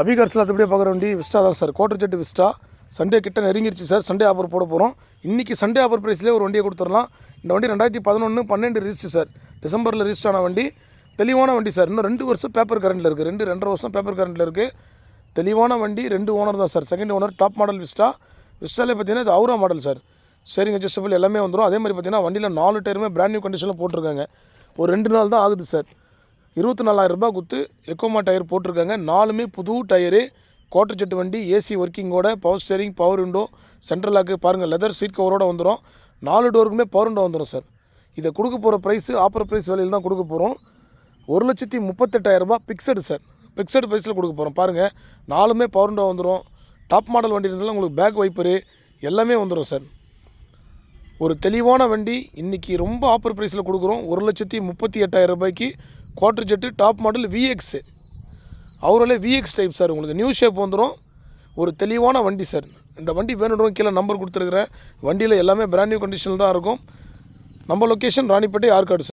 அபிகார்ஸில் அதுபடியே பார்க்குற வண்டி விஸ்டா தான் sir. Quadrajet Vista. Sunday கிட்ட நெருங்கிருச்சு சார். சண்டே ஆஃபர் போட போகிறோம். இன்றைக்கி சண்டே ஆஃபர் ப்ரைஸ்லேயே ஒரு வண்டியை கொடுத்துடலாம். இந்த வண்டி 2011 12 ரிஜிஸ்ட்ரு சார். டிசம்பரில் ரிஜிஸ்டர் ஆன வண்டி. தெளிவான வண்டி சார். இன்னும் 2 வருஷம் பேப்பர் கரண்ட்டில் இருக்குது. 2.5 வருஷம் பேப்பர் கரண்ட்டில் இருக்குது. தெளிவான வண்டி. 2 ஓனர் தான் sir. Second owner. Top model Vista. விஸ்டாலே பார்த்தீங்கன்னா இது Aura model sir. Steering adjustable எல்லாமே வந்துடும். அதே மாதிரி பார்த்தீங்கன்னா வண்டியில் 4 டயருமே பிராண்ட் நியூ கண்டிஷனில் போட்டிருக்காங்க. ஒரு 2 நாள் தான் ஆகுது சார். 24,000 ரூபாய் கொடுத்து எக்கோமா டயர் போட்டிருக்காங்க. 4மே புது டயரு. குவார்டர் ஜெட் வண்டி. ஏசி ஒர்க்கிங்கோட, power steering, power window, central lock பாருங்கள். லெதர் சீட் கவரோடு வந்துடும். 4 டோருக்குமே பவர் விண்டோ வந்துடும் சார். இதை கொடுக்க போகிற ப்ரைஸு ஆஃபர் ப்ரைஸ் விலையில் தான் கொடுக்க போகிறோம். 1,38,000 ரூபாய் பிக்சடு சார். பிக்சடு ப்ரைஸில் கொடுக்க போகிறோம். பாருங்கள், 4மே பவர் விண்டோ வந்துடும். டாப் மாடல் வண்டி இருந்தாலும் உங்களுக்கு பேக் வைப்பரு எல்லாமே வந்துடும் சார். ஒரு தெளிவான வண்டி இன்றைக்கி ரொம்ப ஆஃபர் ப்ரைஸில் கொடுக்குறோம். 1,38,000 ரூபாய்க்கு Quadrajet top model VX. அவராலே விஎக்ஸ் டைப் சார். உங்களுக்கு நியூ ஷேப் வந்துடும். ஒரு தெளிவான வண்டி சார். இந்த வண்டி வேணுன்றவங்க கீழே நம்பர் கொடுத்துருக்குறேன். வண்டியில் எல்லாமே பிராண்ட் நியூ கண்டிஷனில் தான் இருக்கும். நம்ம லொக்கேஷன் ராணிப்பேட்டை ஆற்காடு சார்.